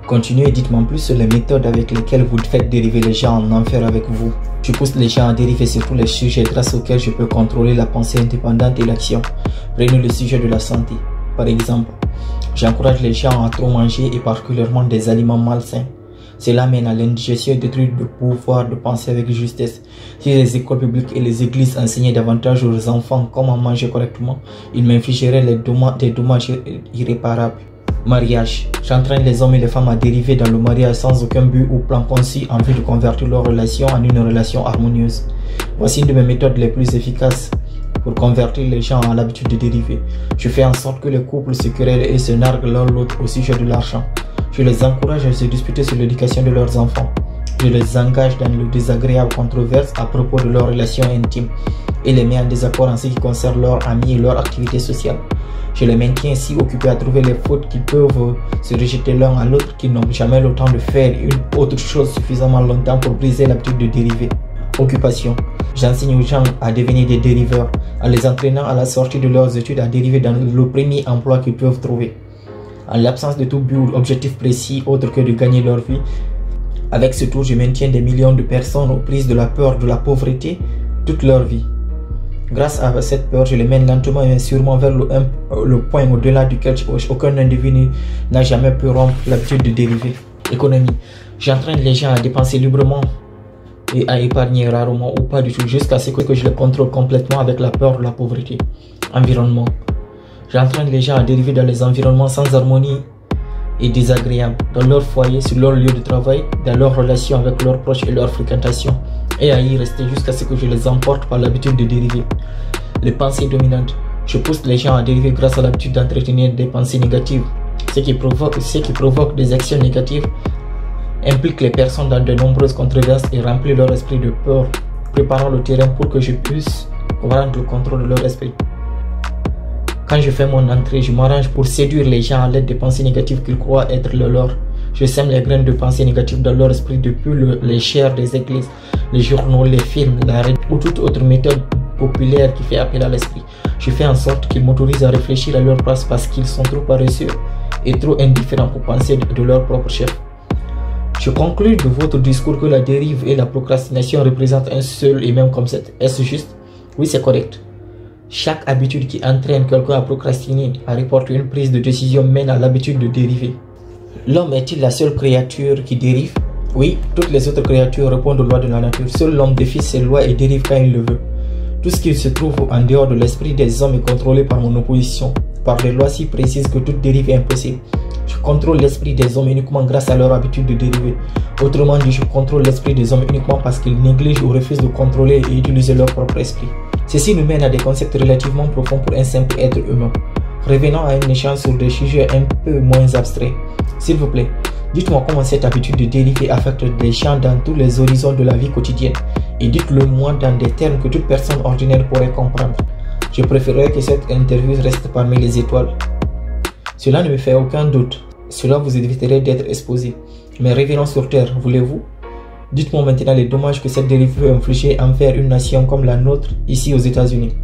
Continuez et dites-moi plus sur les méthodes avec lesquelles vous faites dériver les gens en enfer avec vous. Je pousse les gens à dériver sur tous les sujets grâce auxquels je peux contrôler la pensée indépendante et l'action. Prenez le sujet de la santé. Par exemple, j'encourage les gens à trop manger et particulièrement des aliments malsains. Cela mène à l'indigestion et détruit le pouvoir de penser avec justesse. Si les écoles publiques et les églises enseignaient davantage aux enfants comment manger correctement, ils m'infligeraient des dommages irréparables. Mariage. J'entraîne les hommes et les femmes à dériver dans le mariage sans aucun but ou plan concis en vue de convertir leur relation en une relation harmonieuse. Voici une de mes méthodes les plus efficaces pour convertir les gens à l'habitude de dériver. Je fais en sorte que les couples se querellent et se narguent l'un l'autre au sujet de l'argent. Je les encourage à se disputer sur l'éducation de leurs enfants. Je les engage dans le désagréable controverse à propos de leurs relations intimes et les mets en désaccord en ce qui concerne leurs amis et leurs activités sociales. Je les maintiens ainsi occupés à trouver les fautes qui peuvent se rejeter l'un à l'autre, qui n'ont jamais le temps de faire une autre chose suffisamment longtemps pour briser l'habitude de dériver. Occupation. J'enseigne aux gens à devenir des dériveurs, en les entraînant à la sortie de leurs études à dériver dans le premier emploi qu'ils peuvent trouver. En l'absence de tout but ou objectif précis autre que de gagner leur vie, avec ce tour, je maintiens des millions de personnes aux prises de la peur de la pauvreté toute leur vie. Grâce à cette peur, je les mène lentement et sûrement vers le point au-delà duquel aucun individu n'a jamais pu rompre l'habitude de dériver. Économie. J'entraîne les gens à dépenser librement et à épargner rarement ou pas du tout jusqu'à ce que je les contrôle complètement avec la peur de la pauvreté. Environnement. J'entraîne les gens à dériver dans les environnements sans harmonie et désagréables, dans leur foyer, sur leur lieu de travail, dans leurs relations avec leurs proches et leur fréquentation, et à y rester jusqu'à ce que je les emporte par l'habitude de dériver. Les pensées dominantes. Je pousse les gens à dériver grâce à l'habitude d'entretenir des pensées négatives. Ce qui provoque des actions négatives implique les personnes dans de nombreuses controverses et remplit leur esprit de peur, préparant le terrain pour que je puisse prendre le contrôle de leur esprit. Quand je fais mon entrée, je m'arrange pour séduire les gens à l'aide des pensées négatives qu'ils croient être le leur. Je sème les graines de pensées négatives dans leur esprit depuis les chairs des églises, les journaux, les films, la radio ou toute autre méthode populaire qui fait appel à l'esprit. Je fais en sorte qu'ils m'autorisent à réfléchir à leur place parce qu'ils sont trop paresseux et trop indifférents pour penser de leur propre chef. Je conclus de votre discours que la dérive et la procrastination représentent un seul et même concept. Est-ce juste? Oui, c'est correct. Chaque habitude qui entraîne quelqu'un à procrastiner, à reporter une prise de décision mène à l'habitude de dériver. L'homme est-il la seule créature qui dérive? Oui, toutes les autres créatures répondent aux lois de la nature. Seul l'homme défie ses lois et dérive quand il le veut. Tout ce qui se trouve en dehors de l'esprit des hommes est contrôlé par mon opposition, par des lois si précises que toute dérive est impossible. Je contrôle l'esprit des hommes uniquement grâce à leur habitude de dériver. Autrement dit, je contrôle l'esprit des hommes uniquement parce qu'ils négligent ou refusent de contrôler et utiliser leur propre esprit. Ceci nous mène à des concepts relativement profonds pour un simple être humain. Revenons à un échange sur des sujets un peu moins abstraits. S'il vous plaît, dites-moi comment cette habitude de dériver affecte des gens dans tous les horizons de la vie quotidienne. Et dites-le moi dans des termes que toute personne ordinaire pourrait comprendre. Je préférerais que cette interview reste parmi les étoiles. Cela ne me fait aucun doute. Cela vous éviterait d'être exposé. Mais revenons sur Terre, voulez-vous? Dites-moi maintenant les dommages que cette dérive peut infliger envers une nation comme la nôtre, ici aux États-Unis.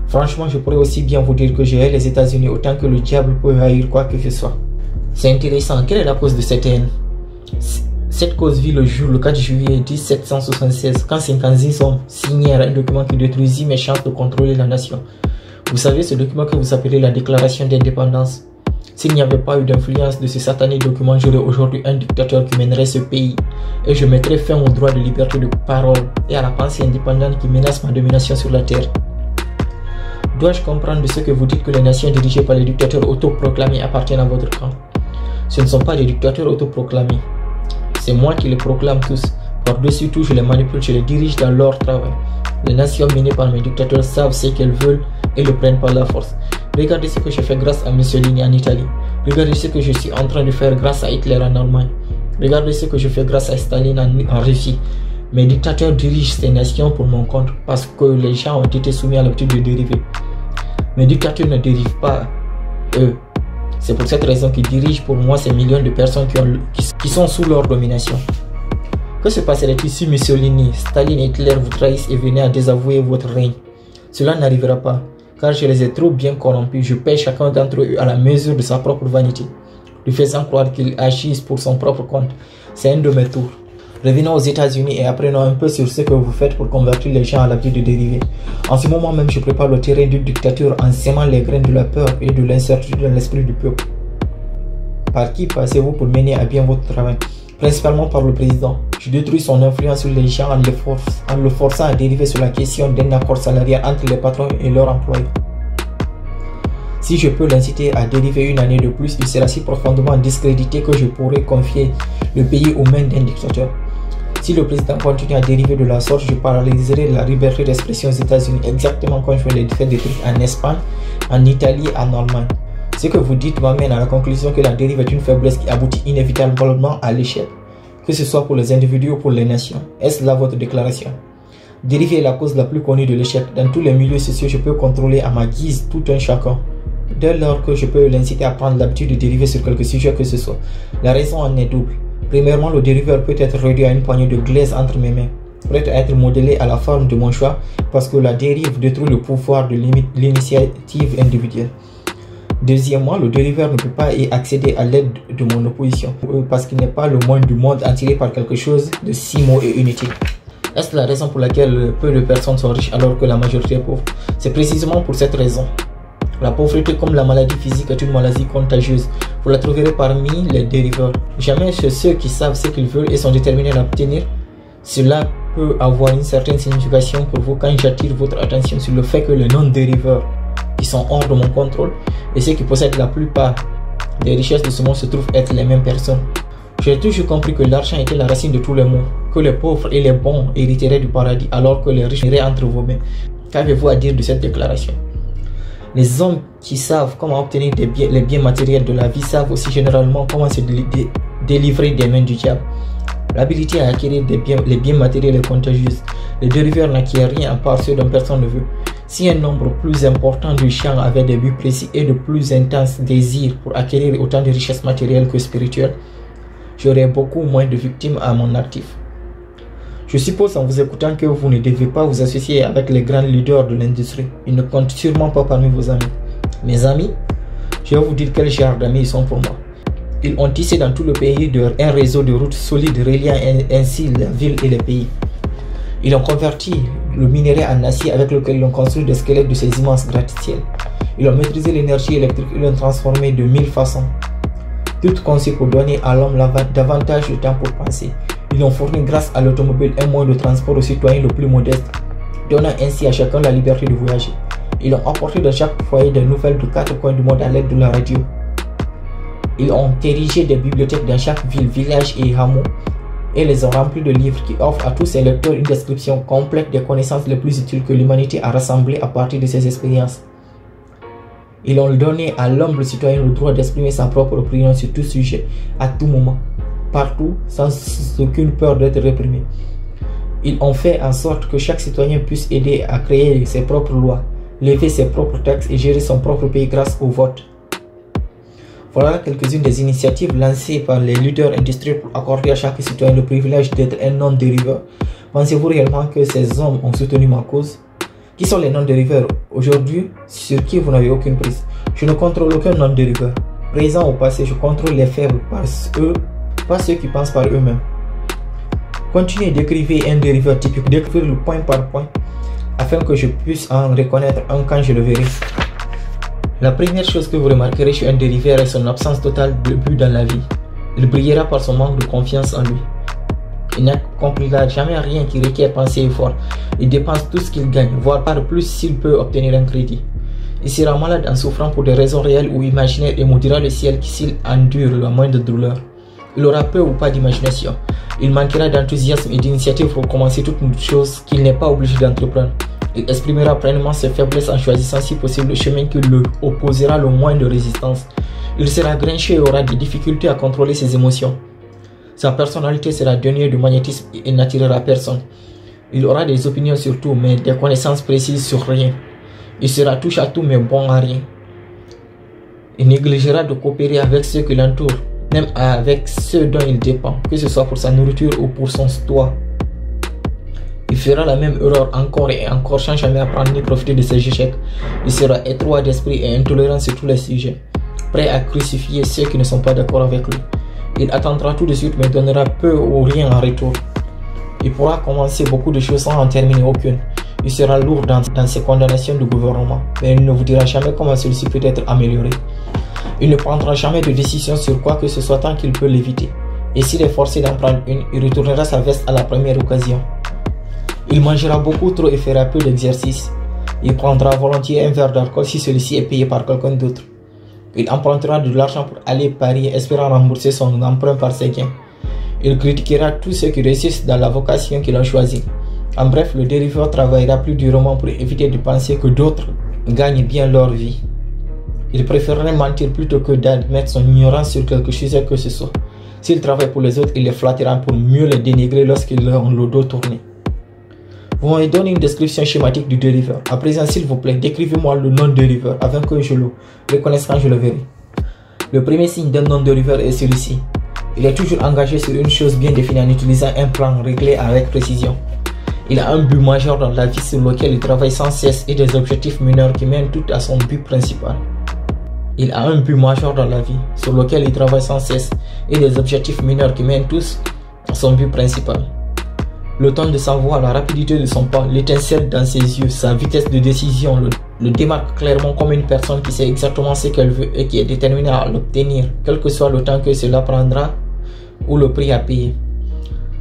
Franchement, je pourrais aussi bien vous dire que j'ai les États-Unis autant que le diable peut haïr quoi que ce soit. C'est intéressant. Quelle est la cause de cette haine? Cette cause vit le jour le 4 juillet 1776, quand 56 hommes signèrent un document qui détruisit mes chances de contrôler la nation. Vous savez, ce document que vous appelez la Déclaration d'indépendance. S'il n'y avait pas eu d'influence de ce satané document, j'aurais aujourd'hui un dictateur qui mènerait ce pays. Et je mettrais fin au droit de liberté de parole et à la pensée indépendante qui menace ma domination sur la terre. Dois-je comprendre de ce que vous dites que les nations dirigées par les dictateurs autoproclamés appartiennent à votre camp? Ce ne sont pas des dictateurs autoproclamés. C'est moi qui les proclame tous. Par-dessus tout, je les manipule, je les dirige dans leur travail. Les nations menées par mes dictateurs savent ce qu'elles veulent et le prennent par la force. Regardez ce que je fais grâce à Mussolini en Italie. Regardez ce que je suis en train de faire grâce à Hitler en Allemagne. Regardez ce que je fais grâce à Staline en Russie. Mes dictateurs dirigent ces nations pour mon compte parce que les gens ont été soumis à l'habitude de dériver. Mes dictateurs ne dérivent pas eux. C'est pour cette raison qu'ils dirigent pour moi ces millions de personnes qui sont sous leur domination. Que se passerait-il si Mussolini, Staline et Hitler vous trahissent et venaient à désavouer votre règne? Cela n'arrivera pas, car je les ai trop bien corrompus. Je paie chacun d'entre eux à la mesure de sa propre vanité. lui faisant croire qu'il agisse pour son propre compte. C'est un de mes tours. Revenons aux États-Unis et apprenons un peu sur ce que vous faites pour convertir les gens à l'habitude de dériver. En ce moment même, je prépare le terrain d'une dictature en sémant les graines de la peur et de l'incertitude dans l'esprit du peuple. Par qui passez-vous pour mener à bien votre travail? Principalement par le président. Je détruis son influence sur les gens en le forçant à dériver sur la question d'un accord salarial entre les patrons et leurs employés. Si je peux l'inciter à dériver une année de plus, il sera si profondément discrédité que je pourrai confier le pays aux mains d'un dictateur. Si le président continue à dériver de la sorte, je paralyserai la liberté d'expression aux États-Unis, exactement comme je l'ai fait des trucs en Espagne, en Italie, en Allemagne. Ce que vous dites m'amène à la conclusion que la dérive est une faiblesse qui aboutit inévitablement à l'échec, que ce soit pour les individus ou pour les nations. Est-ce là votre déclaration? Dériver est la cause la plus connue de l'échec. Dans tous les milieux sociaux, je peux contrôler à ma guise tout un chacun. Dès lors que je peux l'inciter à prendre l'habitude de dériver sur quelque sujet que ce soit. La raison en est double. Premièrement, le dériveur peut être réduit à une poignée de glaise entre mes mains, prête à être modélé à la forme de mon choix, parce que la dérive détruit le pouvoir de l'initiative individuelle. Deuxièmement, le dériveur ne peut pas y accéder à l'aide de mon opposition, parce qu'il n'est pas le moins du monde attiré par quelque chose de si mot et inutile. Est-ce la raison pour laquelle peu de personnes sont riches alors que la majorité est pauvre? C'est précisément pour cette raison. La pauvreté, comme la maladie physique, est une maladie contagieuse. Vous la trouverez parmi les dériveurs. Jamais chez ceux qui savent ce qu'ils veulent et sont déterminés à l'obtenir. Cela peut avoir une certaine signification pour vous quand j'attire votre attention sur le fait que les non-dériveurs, qui sont hors de mon contrôle, et ceux qui possèdent la plupart des richesses de ce monde se trouvent être les mêmes personnes. J'ai toujours compris que l'argent était la racine de tous les maux, que les pauvres et les bons hériteraient du paradis alors que les riches iraient entre vos mains. Qu'avez-vous à dire de cette déclaration? Les hommes qui savent comment obtenir les biens matériels de la vie savent aussi généralement comment se délivrer des mains du diable. L'habilité à acquérir les biens matériels est contagieuse. Les dériveurs n'acquièrent rien à part ceux dont personne ne veut. Si un nombre plus important de gens avait des buts précis et de plus intenses désirs pour acquérir autant de richesses matérielles que spirituelles, j'aurais beaucoup moins de victimes à mon actif. Je suppose en vous écoutant que vous ne devez pas vous associer avec les grands leaders de l'industrie. Ils ne comptent sûrement pas parmi vos amis. Mes amis, je vais vous dire quel genre d'amis ils sont pour moi. Ils ont tissé dans tout le pays un réseau de routes solides reliant ainsi la ville et les pays. Ils ont converti le minerai en acier avec lequel ils ont construit des squelettes de ces immenses gratte-ciels. Ils ont maîtrisé l'énergie électrique et l'ont transformée de 1000 façons. Toutes conçues pour donner à l'homme davantage de temps pour penser. Ils ont fourni grâce à l'automobile un moyen de transport aux citoyens le plus modeste, donnant ainsi à chacun la liberté de voyager. Ils ont apporté dans chaque foyer des nouvelles de 4 coins du monde à l'aide de la radio. Ils ont érigé des bibliothèques dans chaque ville, village et hameau et les ont remplis de livres qui offrent à tous ces lecteurs une description complète des connaissances les plus utiles que l'humanité a rassemblées à partir de ses expériences. Ils ont donné à l'humble citoyen le droit d'exprimer sa propre opinion sur tout sujet, à tout moment, partout, sans aucune peur d'être réprimé. Ils ont fait en sorte que chaque citoyen puisse aider à créer ses propres lois, lever ses propres taxes et gérer son propre pays grâce au vote. Voilà quelques-unes des initiatives lancées par les leaders industriels pour accorder à chaque citoyen le privilège d'être un non-dériveur. Pensez-vous réellement que ces hommes ont soutenu ma cause? Qui sont les non-dériveurs aujourd'hui sur qui vous n'avez aucune prise? Je ne contrôle aucun non-dériveur. Présent ou passé, je contrôle les faibles par eux, pas ceux qui pensent par eux-mêmes. Continuez d'écrire un dériveur typique, d'écrire le point par point, afin que je puisse en reconnaître un quand je le verrai. La première chose que vous remarquerez chez un dériveur est son absence totale de but dans la vie. Il brillera par son manque de confiance en lui. Il n'accomplira jamais rien qui requiert penser et effort. Il dépense tout ce qu'il gagne, voire par plus s'il peut obtenir un crédit. Il sera malade en souffrant pour des raisons réelles ou imaginaires et maudira le ciel s'il endure la moindre douleur. Il aura peu ou pas d'imagination. Il manquera d'enthousiasme et d'initiative pour commencer toute une chose qu'il n'est pas obligé d'entreprendre. Il exprimera pleinement ses faiblesses en choisissant si possible le chemin qui lui opposera le moins de résistance. Il sera grincheux et aura des difficultés à contrôler ses émotions. Sa personnalité sera dénuée de magnétisme et n'attirera personne. Il aura des opinions sur tout, mais des connaissances précises sur rien. Il sera touche à tout, mais bon à rien. Il négligera de coopérer avec ceux qui l'entourent, même avec ceux dont il dépend, que ce soit pour sa nourriture ou pour son toit. Il fera la même erreur encore et encore sans jamais apprendre ni profiter de ses échecs. Il sera étroit d'esprit et intolérant sur tous les sujets. prêt à crucifier ceux qui ne sont pas d'accord avec lui. Il attendra tout de suite mais donnera peu ou rien en retour. Il pourra commencer beaucoup de choses sans en terminer aucune. Il sera lourd dans ses condamnations du gouvernement, mais il ne vous dira jamais comment celui-ci peut être amélioré. Il ne prendra jamais de décision sur quoi que ce soit tant qu'il peut l'éviter. Et s'il est forcé d'en prendre une, il retournera sa veste à la première occasion. Il mangera beaucoup trop et fera peu d'exercice. Il prendra volontiers un verre d'alcool si celui-ci est payé par quelqu'un d'autre. Il empruntera de l'argent pour aller parier, espérant rembourser son emprunt par ses gains. Il critiquera tous ceux qui réussissent dans la vocation qu'il a choisie. En bref, le dériveur travaillera plus durement pour éviter de penser que d'autres gagnent bien leur vie. Il préférerait mentir plutôt que d'admettre son ignorance sur quelque chose que ce soit. S'il travaille pour les autres, il les flattera pour mieux les dénigrer lorsqu'ils ont le dos tourné. Vous m'avez donné une description schématique du dériveur. À présent, s'il vous plaît, décrivez-moi le non-dériveur afin que je le reconnaisse quand je le verrai. Le premier signe d'un non-dériveur est celui-ci. Il est toujours engagé sur une chose bien définie en utilisant un plan réglé avec précision. Il a un but majeur dans la vie sur lequel il travaille sans cesse et des objectifs mineurs qui mènent tout à son but principal. Il a un but majeur dans la vie sur lequel il travaille sans cesse et des objectifs mineurs qui mènent tous à son but principal. Le ton de sa voix, la rapidité de son pas, l'étincelle dans ses yeux, sa vitesse de décision le démarque clairement comme une personne qui sait exactement ce qu'elle veut et qui est déterminée à l'obtenir, quel que soit le temps que cela prendra ou le prix à payer.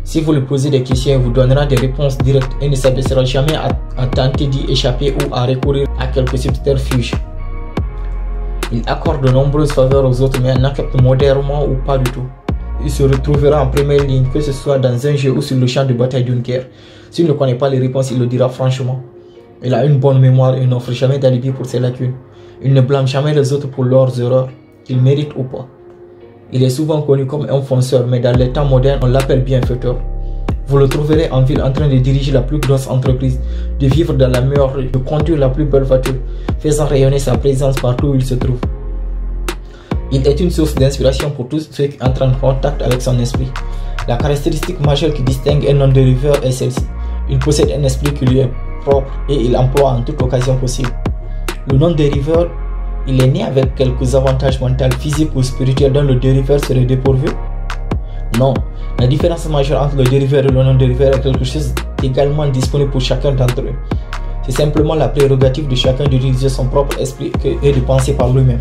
Si vous lui posez des questions, il vous donnera des réponses directes et ne s'abaissera jamais à tenter d'y échapper ou à recourir à quelques subterfuges. Il accorde de nombreuses faveurs aux autres mais en accepte modérément ou pas du tout. Il se retrouvera en première ligne, que ce soit dans un jeu ou sur le champ de bataille d'une guerre. S'il ne connaît pas les réponses, il le dira franchement. Il a une bonne mémoire et n'offre jamais d'alibi pour ses lacunes. Il ne blâme jamais les autres pour leurs erreurs, qu'ils méritent ou pas. Il est souvent connu comme un fonceur, mais dans les temps modernes, on l'appelle bienfaiteur. Vous le trouverez en ville en train de diriger la plus grosse entreprise, de vivre dans la meilleure rue, de conduire la plus belle voiture, faisant rayonner sa présence partout où il se trouve. Il est une source d'inspiration pour tous ceux qui entrent en contact avec son esprit. La caractéristique majeure qui distingue un non-dériveur est celle-ci. Il possède un esprit qui lui est propre et il emploie en toute occasion possible. Le non-dériveur, il est né avec quelques avantages mentaux, physiques ou spirituels dont le dériveur serait dépourvu? Non. La différence majeure entre le dériveur et le non-dériveur est quelque chose d'également disponible pour chacun d'entre eux. C'est simplement la prérogative de chacun d'utiliser son propre esprit et de penser par lui-même.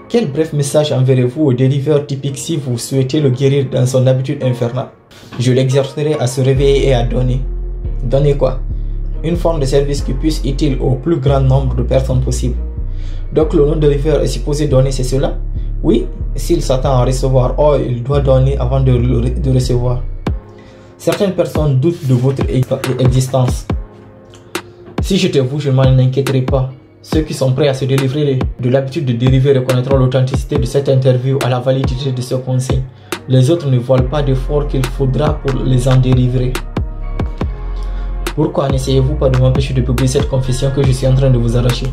Quel bref message enverrez-vous au dériveur typique si vous souhaitez le guérir dans son habitude infernale? Je l'exhorterai à se réveiller et à donner. Donner quoi? Une forme de service qui puisse être utile au plus grand nombre de personnes possible. Donc le non-dériveur est supposé donner, c'est cela? Oui, s'il s'attend à recevoir, il doit donner avant de recevoir. Certaines personnes doutent de votre existence. Si j'étais vous, je ne m'en inquiéterais pas. Ceux qui sont prêts à se délivrer de l'habitude de dériver reconnaîtront l'authenticité de cette interview à la validité de ce conseil. Les autres ne voient pas d'effort qu'il faudra pour les en délivrer. Pourquoi n'essayez-vous pas de m'empêcher de publier cette confession que je suis en train de vous arracher?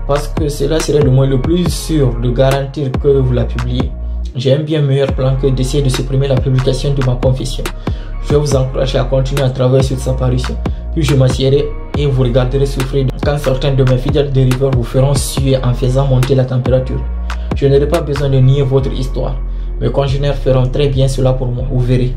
Parce que cela serait le moyen le plus sûr de garantir que vous la publiez. J'ai un bien meilleur plan que d'essayer de supprimer la publication de ma confession. Je vais vous encourager à continuer à travailler sur sa parution. Puis je m'assierai et vous regarderez souffrir quand certains de mes fidèles dériveurs vous feront suer en faisant monter la température. Je n'aurai pas besoin de nier votre histoire. Mes congénères feront très bien cela pour moi, vous verrez.